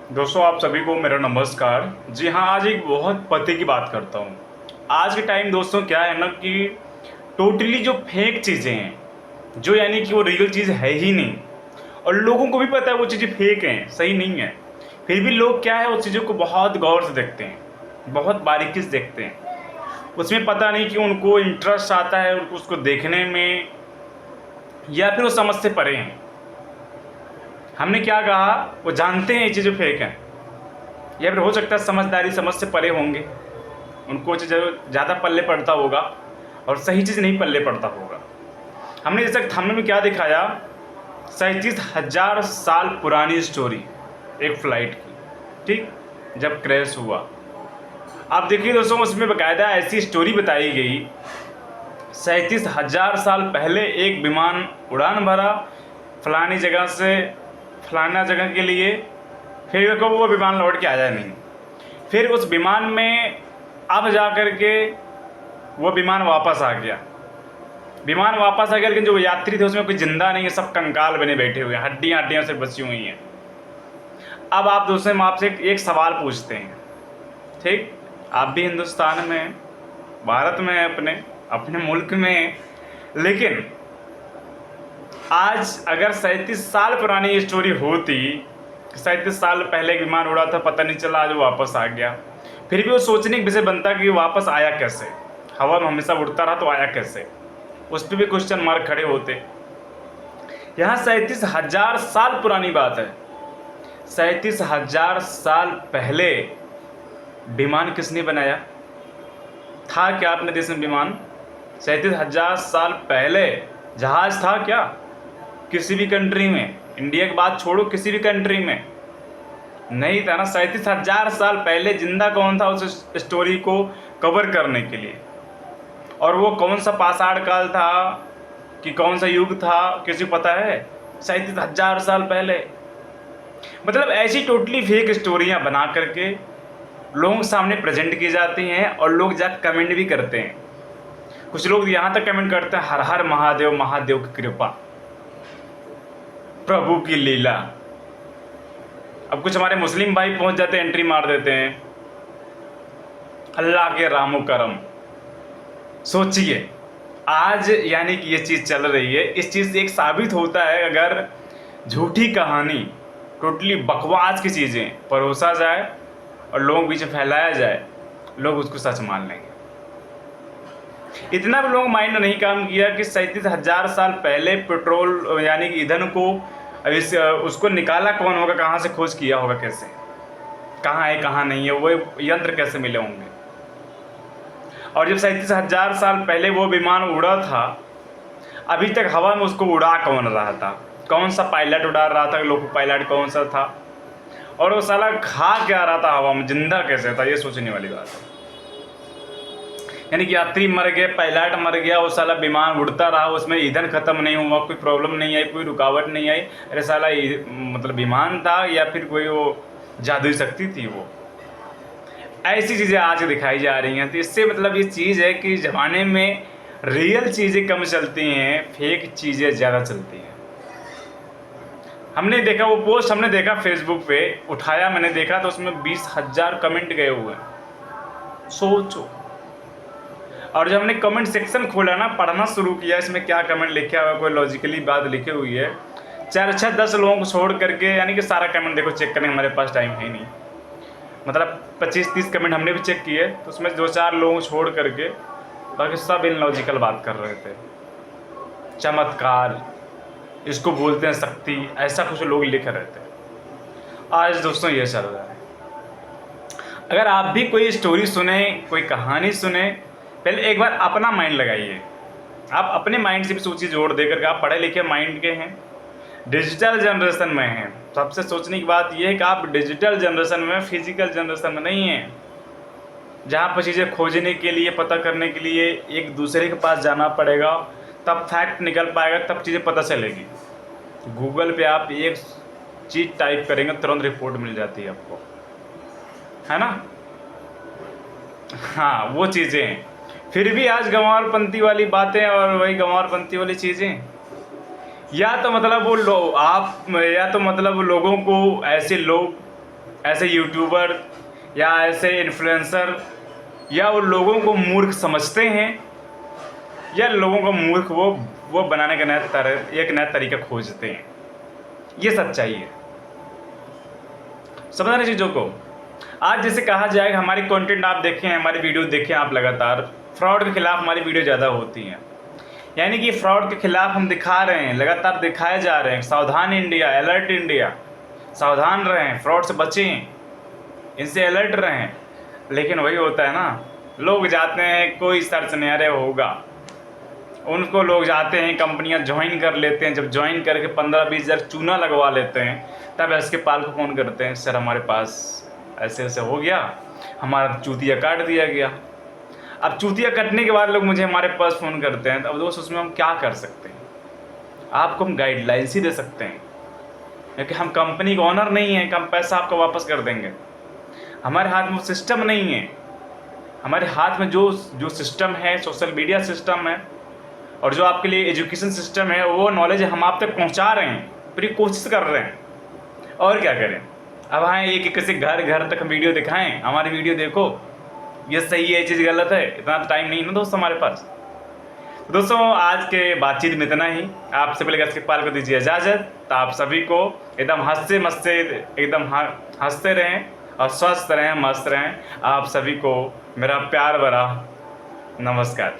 दोस्तों आप सभी को मेरा नमस्कार। जी हाँ, आज एक बहुत पते की बात करता हूँ। आज के टाइम दोस्तों क्या है ना कि टोटली जो फेक चीज़ें हैं, जो यानी कि वो रियल चीज़ है ही नहीं, और लोगों को भी पता है वो चीज़ें फेक हैं, सही नहीं है। फिर भी लोग क्या है, उस चीज़ों को बहुत गौर से देखते हैं, बहुत बारीकी से देखते हैं। उसमें पता नहीं कि उनको इंटरेस्ट आता है उनको उसको देखने में, या फिर वो समझ से परे हैं। हमने क्या कहा, वो जानते हैं ये चीज़ें फेक हैं, या फिर हो सकता है समझदारी समझ से परे होंगे, उनको चीज़ ज़्यादा पल्ले पड़ता होगा और सही चीज़ नहीं पल्ले पड़ता होगा। हमने जैसे थंबनेल में क्या दिखाया, 37,000 साल पुरानी स्टोरी एक फ़्लाइट की, ठीक, जब क्रैश हुआ। आप देखिए दोस्तों, उसमें बाकायदा ऐसी स्टोरी बताई गई, 37,000 साल पहले एक विमान उड़ान भरा फलानी जगह से फलाना जगह के लिए, फिर देखो वो विमान लौट के आया नहीं। फिर उस विमान में अब जा कर के वो विमान वापस आ गया। विमान वापस आ गया, लेकिन जो यात्री थे उसमें कोई जिंदा नहीं है, सब कंकाल बने बैठे हुए हैं, हड्डियाँ हड्डियाँ से बची हुई हैं। अब आप दोस्तों, हम आपसे एक सवाल पूछते हैं, ठीक, आप भी हिंदुस्तान में हैं, भारत में हैं, अपने अपने मुल्क में हैं, लेकिन आज अगर 37 साल पुरानी ये स्टोरी होती, 37 साल पहले विमान उड़ा था, पता नहीं चला, आज वो वापस आ गया, फिर भी वो सोचने का विषय बनता कि वापस आया कैसे, हवा में हमेशा उड़ता रहा तो आया कैसे, उस पर भी क्वेश्चन मार्क खड़े होते। यहाँ 37,000 साल पुरानी बात है। 37,000 साल पहले विमान किसने बनाया, था क्या अपने देश में विमान? 37,000 साल पहले जहाज था क्या किसी भी कंट्री में? इंडिया की बात छोड़ो, किसी भी कंट्री में नहीं था ना। 37,000 साल पहले जिंदा कौन था उस स्टोरी को कवर करने के लिए? और वो कौन सा पाषाण काल था कि कौन सा युग था, किसी को पता है? 37,000 साल पहले। मतलब ऐसी टोटली फेक स्टोरियां बना करके लोगों के सामने प्रेजेंट की जाती हैं, और लोग जाकर कमेंट भी करते हैं। कुछ लोग यहाँ तक कमेंट करते हैं, हर हर महादेव, महादेव की कृपा, प्रभु की लीला। अब कुछ हमारे मुस्लिम भाई पहुंच जाते हैं, एंट्री मार देते हैं, अल्लाह के रामो करम। सोचिए, आज यानी कि ये चीज़ चल रही है। इस चीज़ से एक साबित होता है, अगर झूठी कहानी, टोटली बकवास की चीज़ें परोसा जाए और लोगों के बीच फैलाया जाए, लोग उसको सच मान लेंगे। इतना भी लोग माइंड नहीं काम किया कि 37,000 साल पहले पेट्रोल यानी कि ईंधन को उसको निकाला कौन होगा, कहाँ से खोज किया होगा, कैसे, कहाँ है कहाँ नहीं है, वो यंत्र कैसे मिले होंगे। और जब 37,000 साल पहले वो विमान उड़ा था, अभी तक हवा में उसको उड़ा कौन रहा था, कौन सा पायलट उड़ा रहा था, लोको पायलट कौन सा था, और वो साला खा क्या रहा था हवा में, जिंदा कैसे था, ये सोचने वाली बात है। यानी कि यात्री मर गए, पायलट मर गया, वो साला विमान उड़ता रहा, उसमें ईंधन खत्म नहीं हुआ, कोई प्रॉब्लम नहीं आई, कोई रुकावट नहीं आई। अरे साला मतलब विमान था या फिर कोई वो जादुई शक्ति थी? वो ऐसी चीज़ें आज दिखाई जा रही हैं। तो इससे मतलब ये चीज़ है कि ज़माने में रियल चीज़ें कम चलती हैं, फेक चीज़ें ज़्यादा चलती हैं। हमने देखा, वो पोस्ट हमने देखा फेसबुक पे, उठाया मैंने देखा तो उसमें 20,000 कमेंट गए हुए हैं, सोचो। और जब हमने कमेंट सेक्शन खोला ना, पढ़ना शुरू किया, इसमें क्या कमेंट लिखा हुआ, कोई लॉजिकली बात लिखी हुई है, 4-6-10 लोगों को छोड़ करके, यानी कि सारा कमेंट देखो चेक करने हमारे पास टाइम है नहीं, मतलब 25-30 कमेंट हमने भी चेक किए, तो उसमें 2-4 लोगों को छोड़ करके बाकी सब इनलॉजिकल बात कर रहे थे। चमत्कार, इसको बोलते हैं शक्ति, ऐसा कुछ लोग लिख रहे थे। आज दोस्तों ये चल रहा है। अगर आप भी कोई स्टोरी सुने, कोई कहानी सुने, पहले एक बार अपना माइंड लगाइए। आप अपने माइंड से भी सोचिए, जोड़ दे करके। आप पढ़े लिखे माइंड के हैं, डिजिटल जनरेशन में हैं। सबसे सोचने की बात यह है कि आप डिजिटल जनरेशन में, फिजिकल जनरेशन में नहीं हैं, जहाँ पर चीज़ें खोजने के लिए, पता करने के लिए एक दूसरे के पास जाना पड़ेगा, तब फैक्ट निकल पाएगा, तब चीज़ें पता चलेगी। गूगल पे आप एक चीज़ टाइप करेंगे, तुरंत रिपोर्ट मिल जाती है आपको, है ना? हाँ, वो चीज़ें हैं। फिर भी आज गंवारपंथी वाली बातें और वही गंवारपंथी वाली चीज़ें, या तो मतलब वो या तो मतलब लोगों को, ऐसे लोग ऐसे यूट्यूबर या ऐसे इन्फ्लुएंसर या उन लोगों को मूर्ख समझते हैं या लोगों को मूर्ख वो बनाने का एक नया तरीका खोजते हैं। ये सच्चाई है, समझ रहे चीज़ों को। आज जैसे कहा जाए हमारी कंटेंट आप देखें, हमारी वीडियो देखें आप, लगातार फ्रॉड के खिलाफ हमारी वीडियो ज़्यादा होती हैं, यानी कि फ्रॉड के खिलाफ हम दिखा रहे हैं, लगातार दिखाए जा रहे हैं। सावधान इंडिया, अलर्ट इंडिया, सावधान रहें, फ्रॉड से बचें, इनसे अलर्ट रहें। लेकिन वही होता है ना, लोग जाते हैं, कोई सर्च नहीं अरे होगा, उनको लोग जाते हैं, कंपनियां ज्वाइन कर लेते हैं, जब ज्वाइन करके 15-20 हज़ार चूना लगवा लेते हैं, तब इसके पाल को फ़ोन करते हैं, सर हमारे पास ऐसे ऐसे हो गया, हमारा चूतिया काट दिया गया। अब चूतिया कटने के बाद लोग मुझे हमारे पास फ़ोन करते हैं, तो अब दोस्त उसमें हम क्या कर सकते हैं? आपको हम गाइडलाइंस ही दे सकते हैं, क्योंकि हम कंपनी का ऑनर नहीं है, कम पैसा आपको वापस कर देंगे। हमारे हाथ में वो सिस्टम नहीं है, हमारे हाथ में जो सिस्टम है, सोशल मीडिया सिस्टम है, और जो आपके लिए एजुकेशन सिस्टम है, वो नॉलेज हम आप तक पहुंचा रहे हैं, पूरी कोशिश कर रहे हैं। और क्या करें? अब आए ये कि किसी घर घर तक वीडियो दिखाएं, हमारी वीडियो देखो, ये सही है, ये चीज़ गलत है, इतना टाइम नहीं ना दोस्तों हमारे पास। तो दोस्तों आज के बातचीत में इतना ही। आपसे पहले गजकेपाल को दीजिए इजाज़त। तो आप सभी को एकदम हंसते मस्ते, एकदम हंसते रहें और स्वस्थ रहें, मस्त रहें। आप सभी को मेरा प्यार भरा नमस्कार।